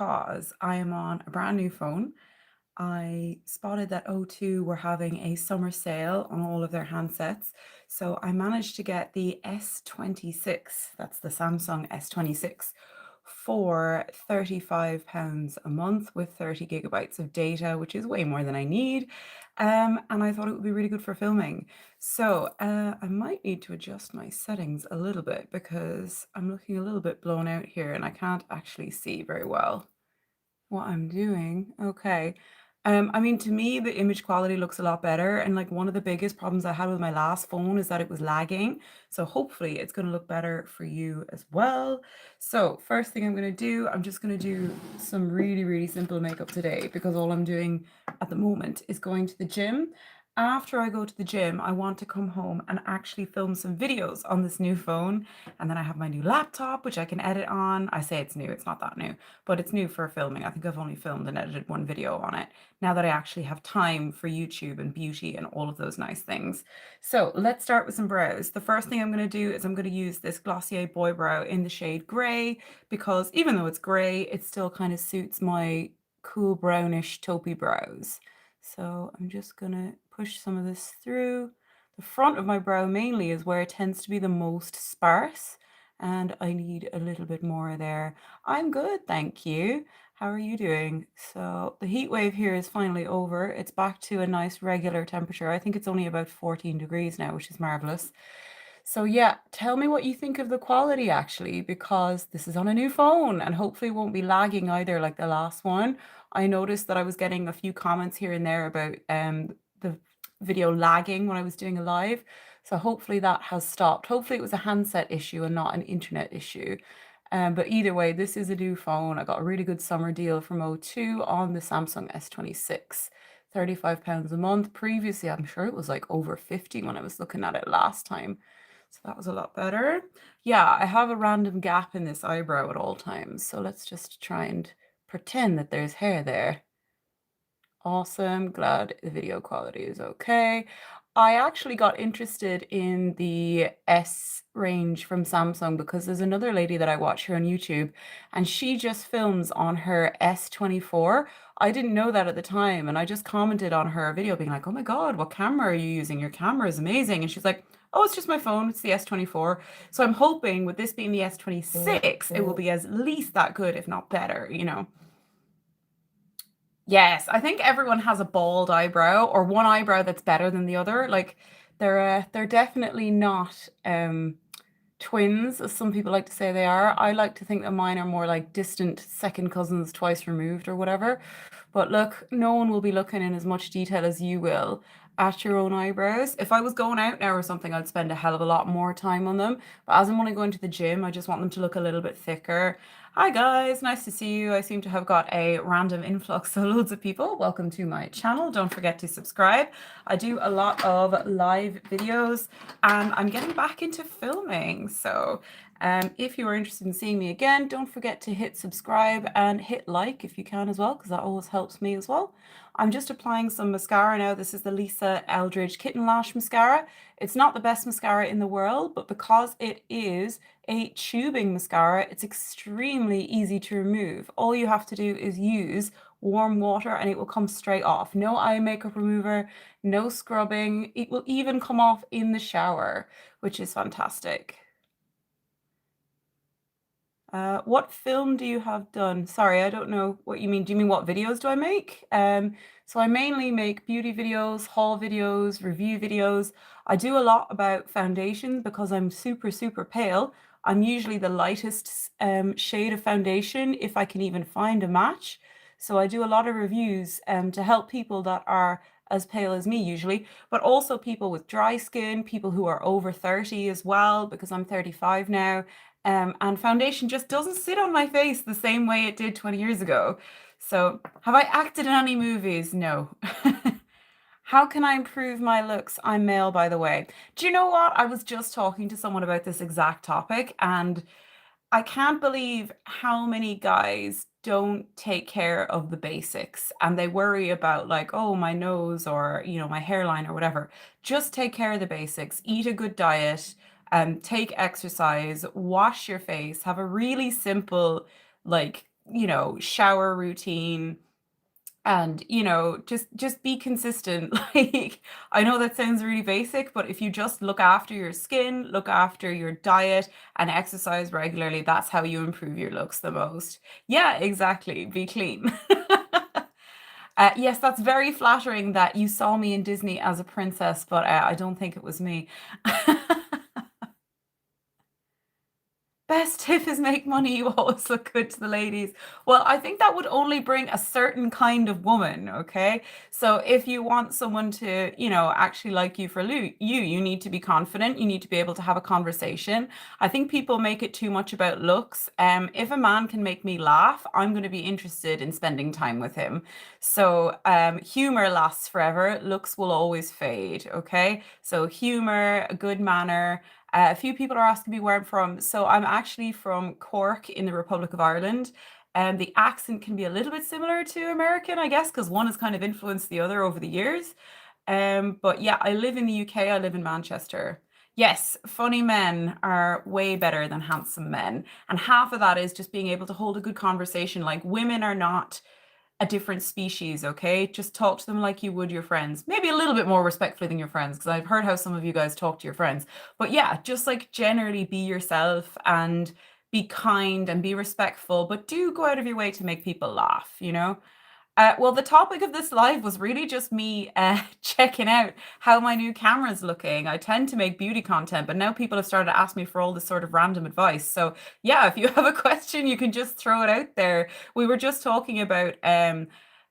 because I am on a brand new phone. I spotted that O2 were having a summer sale on all of their handsets. So I managed to get the S26, that's the Samsung S26, for £35 a month with 30 gigabytes of data, which is way more than I need. And I thought it would be really good for filming. So I might need to adjust my settings a little bit because I'm looking a little bit blown out here and I can't actually see very well what I'm doing. Okay. I mean, to me, the image quality looks a lot better. And like one of the biggest problems I had with my last phone is that it was lagging. So hopefully it's going to look better for you as well. So first thing I'm going to do, I'm just going to do some really, really simple makeup today because all I'm doing at the moment is going to the gym. After I go to the gym, I want to come home and actually film some videos on this new phone. And then I have my new laptop, which I can edit on. I say it's new, it's not that new, but it's new for filming. I think I've only filmed and edited one video on it now that I actually have time for YouTube and beauty and all of those nice things. So let's start with some brows. The first thing I'm going to do is I'm going to use this Glossier Boy Brow in the shade gray because even though it's gray, it still kind of suits my cool brownish taupey brows. So I'm just going to push some of this through. The front of my brow mainly is where it tends to be the most sparse, and I need a little bit more there. I'm good, thank you. How are you doing? So the heat wave here is finally over. It's back to a nice regular temperature. I think it's only about 14 degrees now, which is marvelous. So yeah, tell me what you think of the quality actually, because this is on a new phone and hopefully it won't be lagging either like the last one. I noticed that I was getting a few comments here and there about the video lagging when I was doing a live. So hopefully that has stopped. Hopefully it was a handset issue and not an internet issue. But either way, this is a new phone. I got a really good summer deal from O2 on the Samsung S26. £35 a month. Previously, I'm sure it was like over 50 when I was looking at it last time. So that was a lot better. Yeah, I have a random gap in this eyebrow at all times. So let's just try and pretend that there's hair there. Awesome. Glad the video quality is okay. I actually got interested in the S range from Samsung because there's another lady that I watch here on YouTube and she just films on her S24. I didn't know that at the time and I just commented on her video being like, oh my God, what camera are you using? Your camera is amazing. And she's like, oh, it's just my phone. It's the S24. So I'm hoping with this being the S26, it will be at least that good, if not better, you know. Yes, I think everyone has a bald eyebrow or one eyebrow that's better than the other. Like they're definitely not twins, as some people like to say they are. I like to think that mine are more like distant second cousins twice removed or whatever. But look, no one will be looking in as much detail as you will at your own eyebrows. If I was going out now or something, I'd spend a hell of a lot more time on them. But as I'm only going to the gym, I just want them to look a little bit thicker. Hi guys, nice to see you. I seem to have got a random influx of loads of people. Welcome to my channel. Don't forget to subscribe. I do a lot of live videos and I'm getting back into filming. So if you are interested in seeing me again, don't forget to hit subscribe and hit like if you can as well, because that always helps me as well. I'm just applying some mascara now. This is the Lisa Eldridge Kitten Lash Mascara. It's not the best mascara in the world, but because it is a tubing mascara, it's extremely easy to remove. All you have to do is use warm water and it will come straight off. No eye makeup remover, no scrubbing. It will even come off in the shower, which is fantastic. What film do you have done? Sorry, I don't know what you mean. Do you mean what videos do I make? So I mainly make beauty videos, haul videos, review videos. I do a lot about foundation because I'm super, super pale. I'm usually the lightest shade of foundation if I can even find a match. So I do a lot of reviews to help people that are as pale as me usually, but also people with dry skin, people who are over 30 as well, because I'm 35 now. And foundation just doesn't sit on my face the same way it did 20 years ago. So, have I acted in any movies? No. How can I improve my looks? I'm male, by the way. Do you know what? I was just talking to someone about this exact topic, and I can't believe how many guys don't take care of the basics and they worry about like, oh, my nose or, you know, my hairline or whatever. Just take care of the basics, eat a good diet, take exercise, wash your face, have a really simple, like shower routine, and just be consistent. Like, I know that sounds really basic, but if you just look after your skin, look after your diet, and exercise regularly, that's how you improve your looks the most. Yeah, exactly, be clean. Yes, that's very flattering that you saw me in Disney as a princess, but I don't think it was me. Best tip is make money. You always look good to the ladies. Well, I think that would only bring a certain kind of woman, okay? So if you want someone to, actually like you for you need to be confident. You need to be able to have a conversation. I think people make it too much about looks. If a man can make me laugh, I'm going to be interested in spending time with him. So humor lasts forever. Looks will always fade, okay? So humor, a good manner. A few people are asking me where I'm from. So I'm actually from Cork in the Republic of Ireland. And the accent can be a little bit similar to American, I guess, because one has kind of influenced the other over the years. But yeah, I live in the UK. I live in Manchester. Yes, funny men are way better than handsome men. And half of that is just being able to hold a good conversation. Like, women are not a different species, okay? Just talk to them like you would your friends. Maybe a little bit more respectfully than your friends, because I've heard how some of you guys talk to your friends. But yeah, just like generally be yourself and be kind and be respectful, but do go out of your way to make people laugh, you know? Well, the topic of this live was really just me checking out how my new camera's looking. I tend to make beauty content, but now people have started to ask me for all this sort of random advice. So, yeah, if you have a question, you can just throw it out there. We were just talking about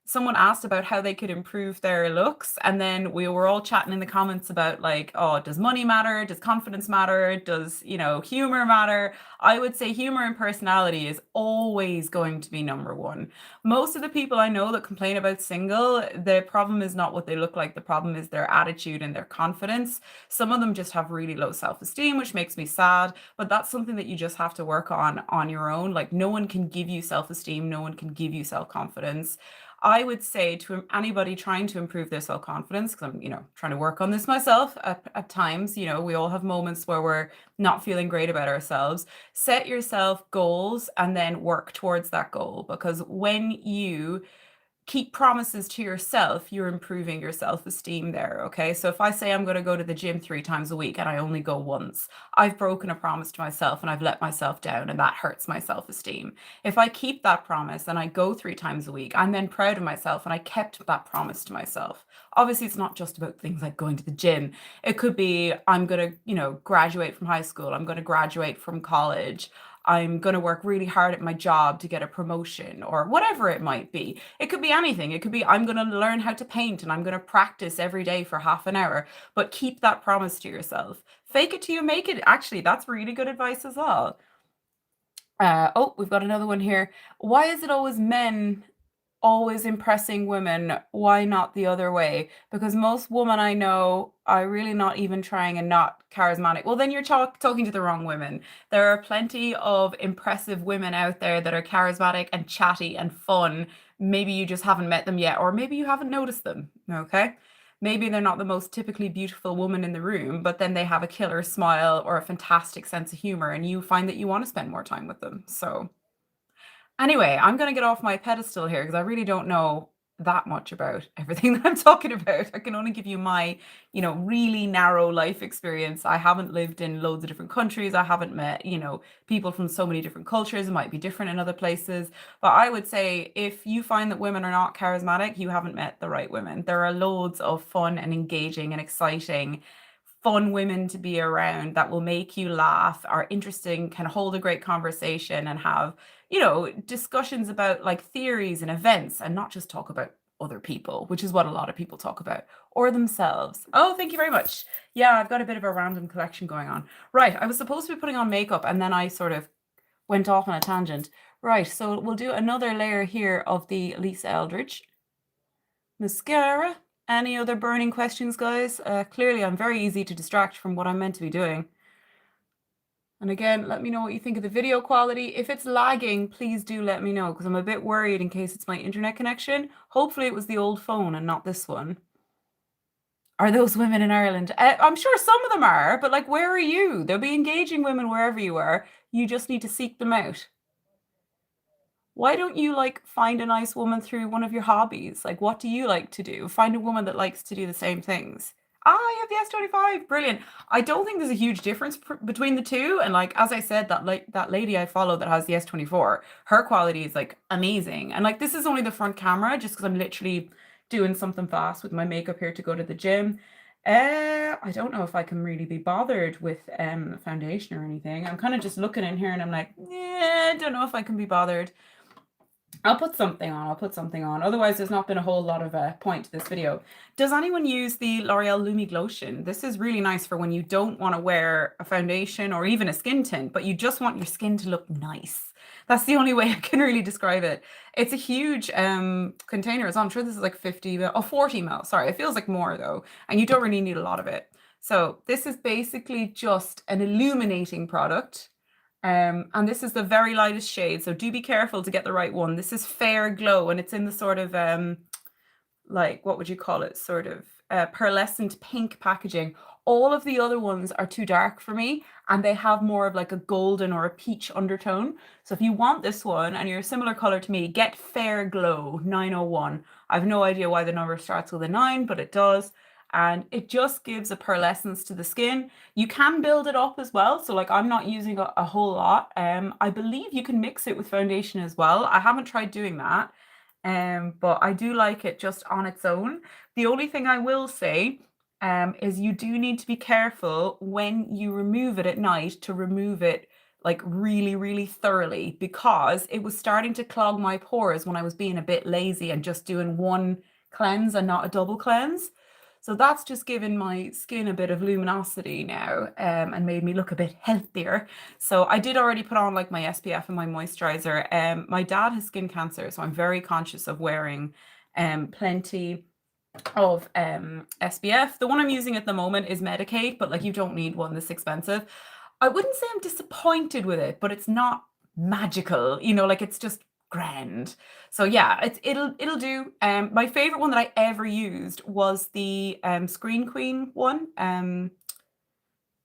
someone asked about how they could improve their looks, and then we were all chatting in the comments about, like, oh, does money matter? Does confidence matter? Does, humor matter? I would say humor and personality is always going to be number one. Most of the people I know that complain about single, the problem is not what they look like. The problem is their attitude and their confidence. Some of them just have really low self-esteem, which makes me sad, but that's something that you just have to work on your own. Like, no one can give you self-esteem, no one can give you self-confidence. I would say to anybody trying to improve their self-confidence, because I'm, trying to work on this myself at times, we all have moments where we're not feeling great about ourselves. Set yourself goals and then work towards that goal, because when you keep promises to yourself, you're improving your self-esteem there. Okay. So if I say I'm going to go to the gym 3 times a week and I only go once, I've broken a promise to myself and I've let myself down, and that hurts my self-esteem. If I keep that promise and I go 3 times a week, I'm then proud of myself and I kept that promise to myself. Obviously, it's not just about things like going to the gym. It could be I'm going to, graduate from high school. I'm going to graduate from college. I'm going to work really hard at my job to get a promotion, or whatever it might be. It could be anything. It could be I'm going to learn how to paint and I'm going to practice every day for half an hour, but keep that promise to yourself. Fake it till you make it. Actually, that's really good advice as well. Oh, we've got another one here. Why is it always men always impressing women? Why not the other way? Because most women I know are really not even trying and not charismatic. Well, then you're talking to the wrong women. There are plenty of impressive women out there that are charismatic and chatty and fun. Maybe you just haven't met them yet, or maybe you haven't noticed them. Okay. Maybe they're not the most typically beautiful woman in the room, but then they have a killer smile or a fantastic sense of humor, and you find that you want to spend more time with them. So, anyway, I'm going to get off my pedestal here because I really don't know that much about everything that I'm talking about. I can only give you my, really narrow life experience. I haven't lived in loads of different countries. I haven't met, people from so many different cultures. It might be different in other places. But I would say if you find that women are not charismatic, you haven't met the right women. There are loads of fun and engaging and exciting fun women to be around that will make you laugh, are interesting, can hold a great conversation, and have, discussions about like theories and events, and not just talk about other people, which is what a lot of people talk about, or themselves. Oh, thank you very much. Yeah, I've got a bit of a random collection going on. Right, I was supposed to be putting on makeup and then I sort of went off on a tangent. Right, so we'll do another layer here of the Lisa Eldridge mascara. Any other burning questions, guys? Clearly, I'm very easy to distract from what I'm meant to be doing. And again, let me know what you think of the video quality. If it's lagging, please do let me know, because I'm a bit worried in case it's my internet connection. Hopefully it was the old phone and not this one. Are those women in Ireland? I'm sure some of them are, but like, where are you? There'll be engaging women wherever you are. You just need to seek them out. why don't you like find a nice woman through one of your hobbies? Like, what do you like to do? Find a woman that likes to do the same things. Ah, you have the S25. Brilliant. I don't think there's a huge difference between the two. And like as I said, that lady I follow that has the S24, her quality is like amazing. And like this is only the front camera, just because I'm literally doing something fast with my makeup here to go to the gym. I don't know if I can really be bothered with foundation or anything. I'm kind of just looking in here and I'm like, yeah, I don't know if I can be bothered. I'll put something on. I'll put something on. Otherwise, there's not been a whole lot of point to this video. Does anyone use the L'Oreal Lumi Glotion? This is really nice for when you don't want to wear a foundation or even a skin tint, but you just want your skin to look nice. That's the only way I can really describe it. It's a huge container as well. I'm sure this is like 50 ml, oh, 40 ml. Sorry, it feels like more though. And you don't really need a lot of it. So this is basically just an illuminating product. And this is the very lightest shade, so do be careful to get the right one. This is Fair Glow, and it's in the sort of like, what would you call it? Sort of pearlescent pink packaging. All of the other ones are too dark for me, and they have more of like a golden or a peach undertone. So if you want this one and you're a similar color to me, get Fair Glow 901. I have no idea why the number starts with a 9, but it does. And it just gives a pearlescence to the skin. You can build it up as well. So like I'm not using a whole lot. I believe you can mix it with foundation as well. I haven't tried doing that. But I do like it just on its own. The only thing I will say is you do need to be careful when you remove it at night to remove it like really, really thoroughly, because it was starting to clog my pores when I was being a bit lazy and just doing one cleanse and not a double cleanse. So that's just given my skin a bit of luminosity now, and made me look a bit healthier. So I did already put on like my SPF and my moisturizer. My dad has skin cancer, so I'm very conscious of wearing plenty of SPF. The one I'm using at the moment is Medicaid, but like you don't need one this expensive. I wouldn't say I'm disappointed with it, but it's not magical, you know, like it's just grand. So yeah, it'll do. My favorite one that I ever used was the Screen Queen one.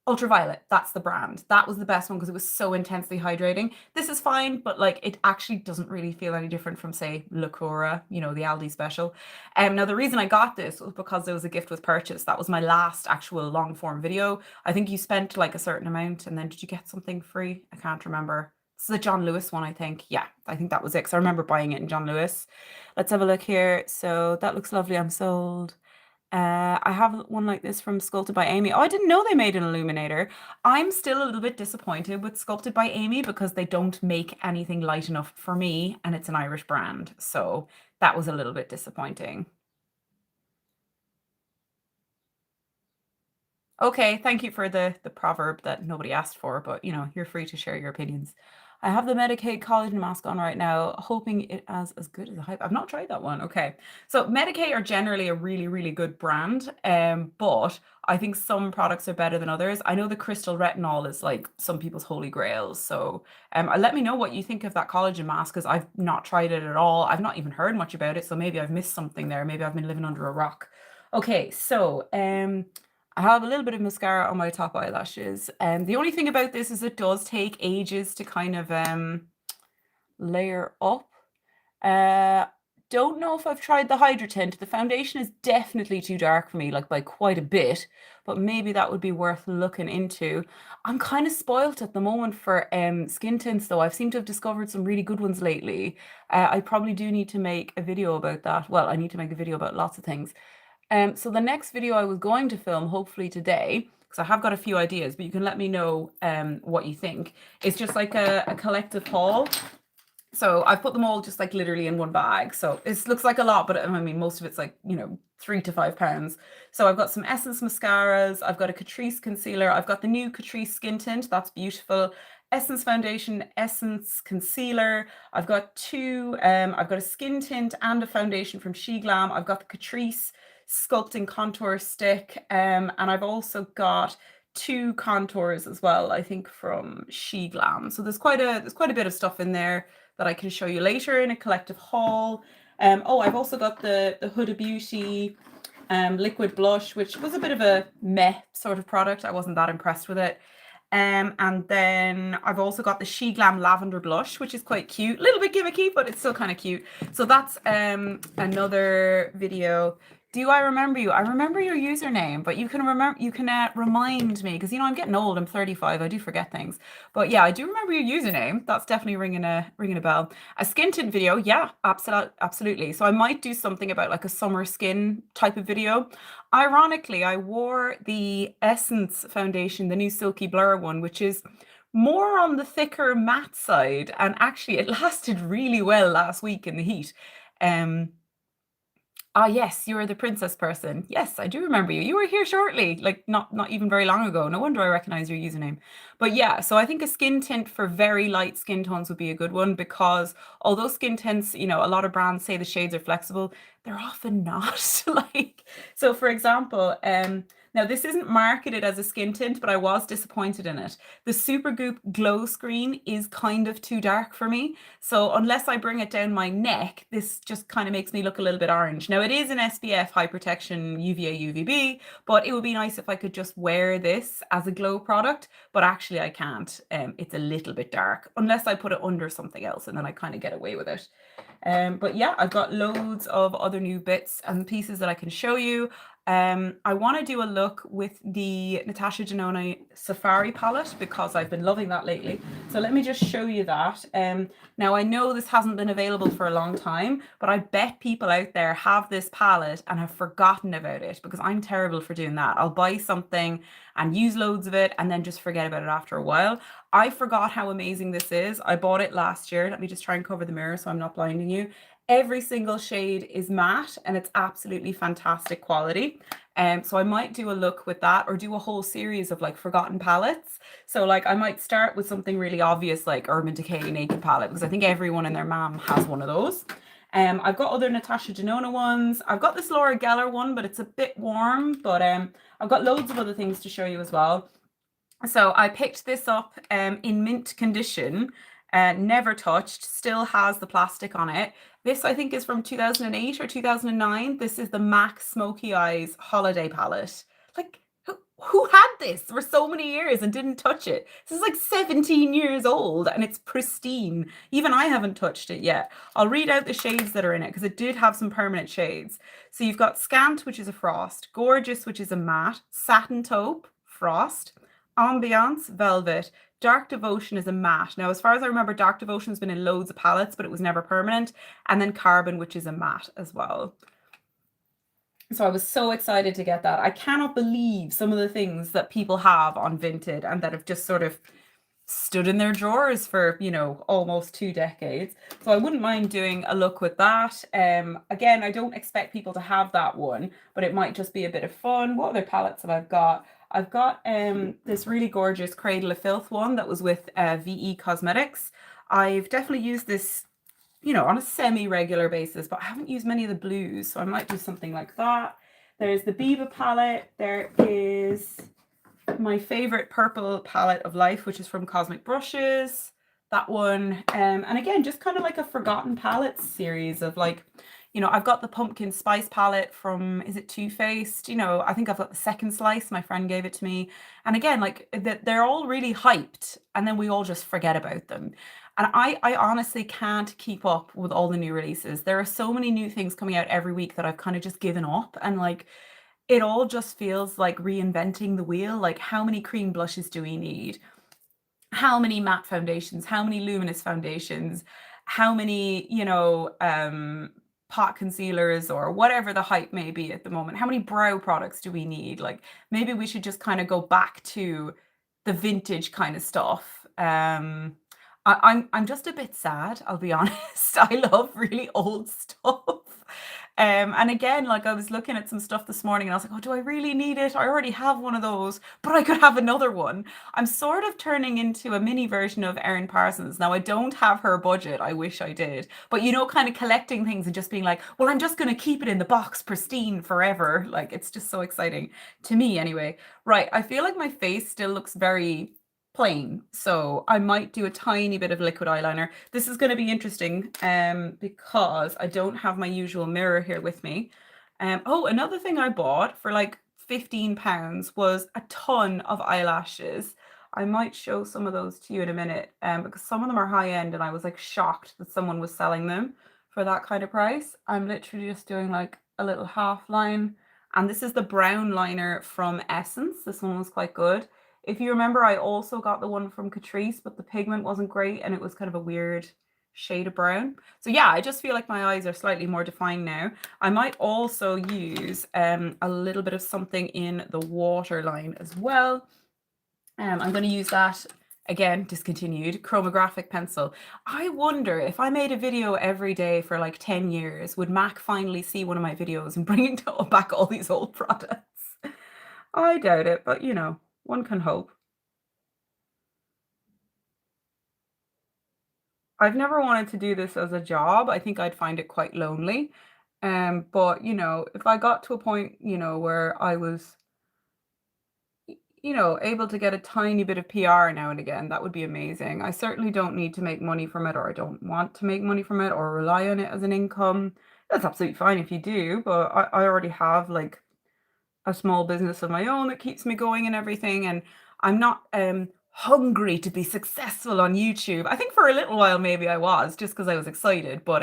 Ultraviolet, that's the brand. That was the best one because it was so intensely hydrating. This is fine, but like it actually doesn't really feel any different from say Lacura, you know, the Aldi special. Now the reason I got this was because there was a gift with purchase. That was my last actual long form video. I think you spent like a certain amount and then did you get something free? I can't remember. This is a John Lewis one, I think. Yeah, I think that was it because I remember buying it in John Lewis. Let's have a look here. So that looks lovely. I'm sold. I have one like this from Sculpted by Amy. Oh, I didn't know they made an illuminator. I'm still a little bit disappointed with Sculpted by Amy because they don't make anything light enough for me, and it's an Irish brand. So that was a little bit disappointing. Okay, thank you for the proverb that nobody asked for, but you know, you're free to share your opinions. I have the Medicaid collagen mask on right now, hoping it as good as a hype. I've not tried that one. Okay. So Medicaid are generally a really, really good brand. But I think some products are better than others. I know the crystal retinol is like some people's holy grails. So let me know what you think of that collagen mask because I've not tried it at all. I've not even heard much about it. So maybe I've missed something there. Maybe I've been living under a rock. Okay, so I have a little bit of mascara on my top eyelashes. The only thing about this is it does take ages to kind of layer up. Uh, don't know if I've tried the Hydra Tint. The foundation is definitely too dark for me, like by quite a bit, but maybe that would be worth looking into. I'm kind of spoilt at the moment for skin tints though. I've seemed to have discovered some really good ones lately. I probably do need to make a video about that. Well, I need to make a video about lots of things. So the next video I was going to film, hopefully today, because I have got a few ideas, but you can let me know what you think. It's just like a collective haul. So I've put them all just like literally in one bag. So it looks like a lot, but I mean, most of it's like, you know, £3 to £5. So I've got some Essence mascaras. I've got a Catrice concealer. I've got the new Catrice skin tint. That's beautiful. Essence foundation, Essence concealer. I've got I've got a skin tint and a foundation from She Glam. I've got the Catrice sculpting contour stick. And I've also got two contours as well, I think from She Glam. So there's quite a bit of stuff in there that I can show you later in a collective haul. Oh, I've also got the Huda Beauty liquid blush, which was a bit of a meh sort of product. I wasn't that impressed with it. And then I've also got the She Glam Lavender Blush, which is quite cute. A little bit gimmicky, but it's still kind of cute. So that's another video. Do I remember you? I remember your username, but you can remind me because I'm getting old. I'm 35. I do forget things. But yeah, I do remember your username. That's definitely ringing a bell. A skin tint video, yeah, absolutely. So I might do something about like a summer skin type of video. Ironically, I wore the Essence foundation, the new Silky Blur one, which is more on the thicker matte side, and actually it lasted really well last week in the heat. Um, Ah, yes, you were the princess person. Yes, I do remember you. You were here shortly, like not even very long ago. No wonder I recognize your username. But yeah, so I think a skin tint for very light skin tones would be a good one because although skin tints, a lot of brands say the shades are flexible, they're often not. Like, so for example, now this isn't marketed as a skin tint, but I was disappointed in it. The Supergoop Glow Screen is kind of too dark for me. So unless I bring it down my neck, this just kind of makes me look a little bit orange. Now it is an SPF high protection UVA UVB, but it would be nice if I could just wear this as a glow product, but actually I can't. It's a little bit dark unless I put it under something else and then I kind of get away with it. But yeah, I've got loads of other new bits and pieces that I can show you. I want to do a look with the Natasha Denona Safari palette because I've been loving that lately. So let me just show you that. Now I know this hasn't been available for a long time, but I bet people out there have this palette and have forgotten about it because I'm terrible for doing that. I'll buy something and use loads of it and then just forget about it after a while. I forgot how amazing this is. I bought it last year. Let me just try and cover the mirror so I'm not blinding you. Every single shade is matte and it's absolutely fantastic quality. So I might do a look with that or do a whole series of like forgotten palettes. So like I might start with something really obvious like Urban Decay Naked palette because I think everyone and their mom has one of those. I've got other Natasha Denona ones. I've got this Laura Geller one, but it's a bit warm. But I've got loads of other things to show you as well. So I picked this up in mint condition, never touched, still has the plastic on it. This I think is from 2008 or 2009. This is the MAC Smoky Eyes Holiday Palette. Like, who had this for so many years and didn't touch it? This is like 17 years old and it's pristine. Even I haven't touched it yet. I'll read out the shades that are in it because it did have some permanent shades. So you've got Scant, which is a frost, Gorgeous, which is a matte, Satin Taupe, frost, Ambiance, Velvet, Dark Devotion is a matte. Now, as far as I remember, Dark Devotion has been in loads of palettes, but it was never permanent. And then Carbon, which is a matte as well. So I was so excited to get that. I cannot believe some of the things that people have on Vinted and that have just sort of stood in their drawers for, almost 2 decades. So I wouldn't mind doing a look with that. Again, I don't expect people to have that one, but it might just be a bit of fun. What other palettes have I got? I've got this really gorgeous Cradle of Filth one that was with VE Cosmetics. I've definitely used this on a semi-regular basis, but I haven't used many of the blues, so I might do something like that. There's the Biba palette. There is my favorite purple palette of life, which is from Cosmic Brushes. That one. And again, just kind of like a forgotten palettes series of like, I've got the pumpkin spice palette from, is it Too Faced? I think I've got the second slice. My friend gave it to me. And again, like they're all really hyped and then we all just forget about them. And I honestly can't keep up with all the new releases. There are so many new things coming out every week that I've kind of just given up. And like, it all just feels like reinventing the wheel. Like, how many cream blushes do we need? How many matte foundations? How many luminous foundations? How many, pot concealers or whatever the hype may be at the moment? How many brow products do we need? Like, maybe we should just kind of go back to the vintage kind of stuff. I'm just a bit sad, I'll be honest. I love really old stuff. And again, like I was looking at some stuff this morning and I was like, oh, do I really need it? I already have one of those, but I could have another one. I'm sort of turning into a mini version of Erin Parsons. Now, I don't have her budget. I wish I did. But, kind of collecting things and just being like, well, I'm just going to keep it in the box pristine forever. Like, it's just so exciting to me anyway. Right. I feel like my face still looks very plain, so I might do a tiny bit of liquid eyeliner. This is going to be interesting because I don't have my usual mirror here with me. Oh, another thing I bought for like £15 was a ton of eyelashes. I might show some of those to you in a minute, because some of them are high end and I was like shocked that someone was selling them for that kind of price. I'm literally just doing like a little half line. And this is the brown liner from Essence. This one was quite good. If you remember, I also got the one from Catrice, but the pigment wasn't great and it was kind of a weird shade of brown. So yeah, I just feel like my eyes are slightly more defined now. I might also use a little bit of something in the waterline as well. I'm going to use that, again, discontinued, chromographic pencil. I wonder if I made a video every day for like 10 years, would Mac finally see one of my videos and bring back all these old products? I doubt it, but you know, one can hope. I've never wanted to do this as a job. I think I'd find it quite lonely. But you know, if I got to a point, you know, where I was, you know, able to get a tiny bit of PR now and again, that would be amazing. I certainly don't need to make money from it, or I don't want to make money from it or rely on it as an income. That's absolutely fine if you do, but I already have like a small business of my own that keeps me going and everything. And I'm not hungry to be successful on YouTube. I think for a little while maybe I was just because I was excited. But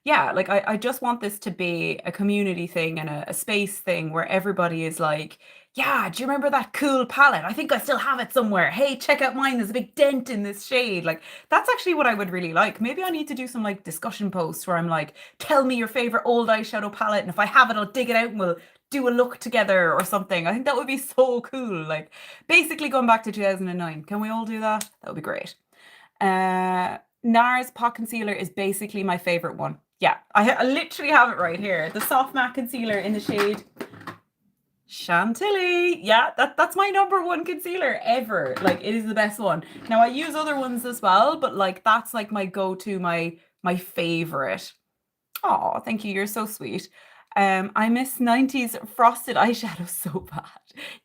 yeah, like I just want this to be a community thing and a space thing where everybody is like, yeah, do you remember that cool palette? I think I still have it somewhere. Hey, check out mine. There's a big dent in this shade. Like, that's actually what I would really like. Maybe I need to do some like discussion posts where I'm like, tell me your favorite old eyeshadow palette. And if I have it, I'll dig it out and we'll do a look together or something. I think that would be so cool. Like basically going back to 2009. Can we all do that? That would be great. NARS pot concealer is basically my favorite one. Yeah, I literally have it right here. The soft matte concealer in the shade Chantilly. Yeah, that's my number one concealer ever. Like it is the best one. Now I use other ones as well, but like that's like my go-to, my favorite. Oh, thank you. You're so sweet. I miss 90s frosted eyeshadow so bad.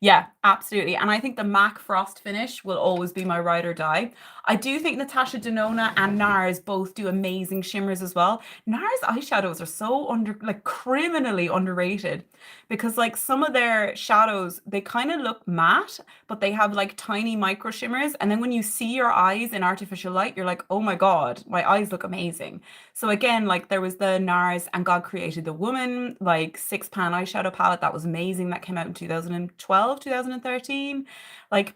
Yeah, absolutely. And I think the MAC Frost finish will always be my ride or die. I do think Natasha Denona and NARS both do amazing shimmers as well. NARS eyeshadows are so like criminally underrated because like some of their shadows, they kind of look matte, but they have like tiny micro shimmers. And then when you see your eyes in artificial light, you're like, oh my God, my eyes look amazing. So again, like there was the NARS and God Created the Woman, like 6-pan eyeshadow palette. That was amazing. That came out in 2012, 2013. Like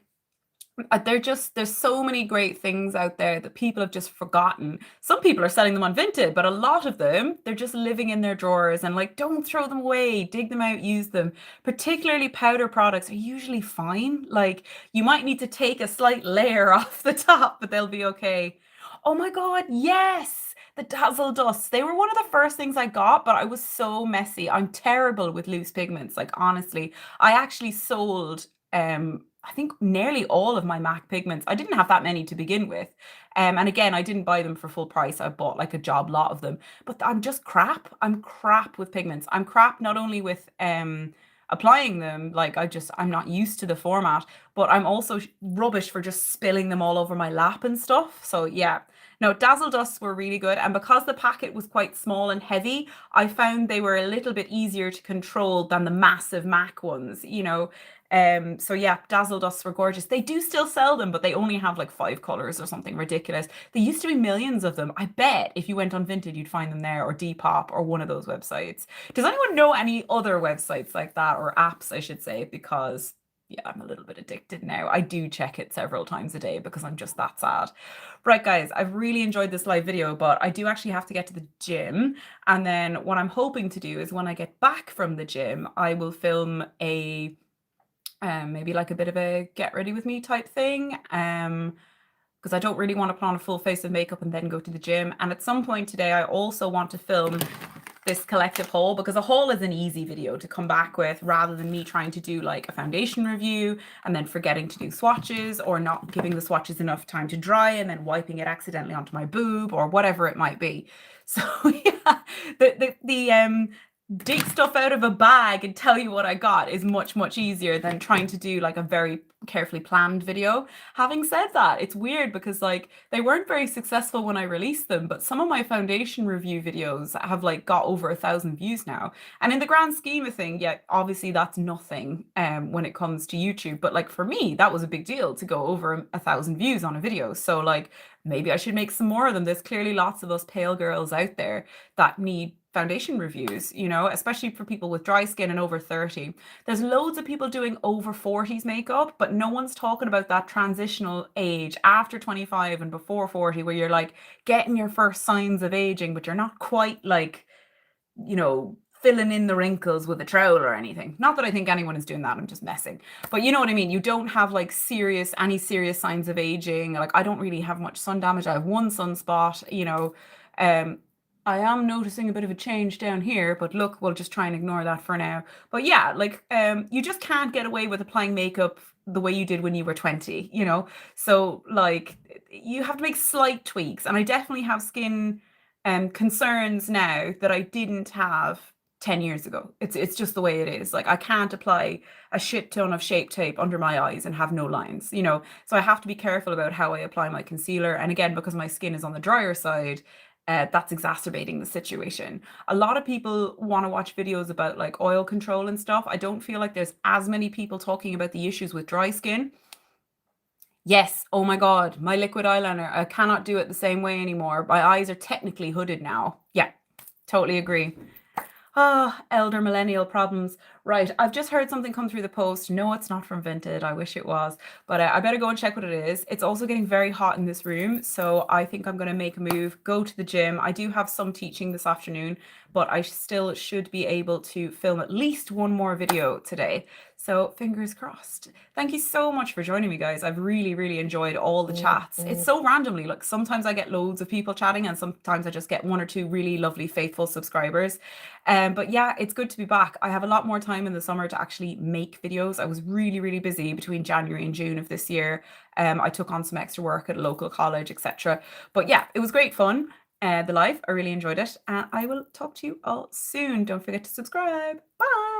there's so many great things out there that people have just forgotten. Some people are selling them on Vinted, but a lot of them, they're just living in their drawers and like, don't throw them away, dig them out, use them. Particularly powder products are usually fine. Like you might need to take a slight layer off the top, but they'll be okay. Oh my God, yes. The Dazzle Dusts. They were one of the first things I got, but I was so messy. I'm terrible with loose pigments. Like honestly, I actually sold I think nearly all of my MAC pigments. I didn't have that many to begin with. And again, I didn't buy them for full price. I bought like a job lot of them. But I'm just crap. I'm crap with pigments. I'm crap not only with applying them, like I'm not used to the format, but I'm also rubbish for just spilling them all over my lap and stuff. So yeah. No, Dazzle Dusts were really good. And because the packet was quite small and heavy, I found they were a little bit easier to control than the massive MAC ones, you know. So yeah, Dazzle Dusts were gorgeous. They do still sell them, but they only have like 5 colors or something ridiculous. There used to be millions of them. I bet if you went on Vinted, you'd find them there, or Depop or one of those websites. Does anyone know any other websites like that, or apps, I should say? Because yeah, I'm a little bit addicted now. I do check it several times a day because I'm just that sad. Right, guys, I've really enjoyed this live video, but I do actually have to get to the gym. And then what I'm hoping to do is when I get back from the gym, I will film a maybe like a bit of a get ready with me type thing. Because I don't really want to put on a full face of makeup and then go to the gym. And at some point today, I also want to film this collective haul, because a haul is an easy video to come back with rather than me trying to do like a foundation review and then forgetting to do swatches, or not giving the swatches enough time to dry and then wiping it accidentally onto my boob or whatever it might be. So yeah, the dig stuff out of a bag and tell you what I got is much, much easier than trying to do like a very carefully planned video. Having said that, it's weird because like they weren't very successful when I released them, but some of my foundation review videos have like got over 1,000 views now. And in the grand scheme of thing, yeah, obviously that's nothing when it comes to YouTube. But like for me, that was a big deal to go over 1,000 views on a video. So like maybe I should make some more of them. There's clearly lots of us pale girls out there that need foundation reviews, you know, especially for people with dry skin and over 30. There's loads of people doing over 40s makeup, but no one's talking about that transitional age after 25 and before 40 where you're like getting your first signs of aging, but you're not quite like, filling in the wrinkles with a trowel or anything. Not that I think anyone is doing that, I'm just messing. But you know what I mean? You don't have like any serious signs of aging. Like I don't really have much sun damage. I have one sunspot, Um, I am noticing a bit of a change down here, but look, we'll just try and ignore that for now. But yeah, like you just can't get away with applying makeup the way you did when you were 20, you know? So like you have to make slight tweaks. And I definitely have skin concerns now that I didn't have 10 years ago. It's just the way it is. Like I can't apply a shit ton of Shape Tape under my eyes and have no lines, you know. So I have to be careful about how I apply my concealer. And again, because my skin is on the drier side, that's exacerbating the situation. A lot of people want to watch videos about like oil control and stuff. I don't feel like there's as many people talking about the issues with dry skin. Yes, oh my God, my liquid eyeliner. I cannot do it the same way anymore. My eyes are technically hooded now. Yeah, totally agree. Ah, elder millennial problems. Right, I've just heard something come through the post. No, it's not from Vinted. I wish it was, but I better go and check what it is. It's also getting very hot in this room, so I think I'm going to make a move, go to the gym. I do have some teaching this afternoon, but I still should be able to film at least one more video today. So fingers crossed. Thank you so much for joining me, guys. I've really, really enjoyed all the chats. It's so randomly. Like sometimes I get loads of people chatting, and sometimes I just get one or two really lovely, faithful subscribers. But yeah, it's good to be back. I have a lot more time in the summer to actually make videos. I was really, really busy between January and June of this year. I took on some extra work at a local college, etc. But yeah, it was great fun. The live, I really enjoyed it. And I will talk to you all soon. Don't forget to subscribe. Bye.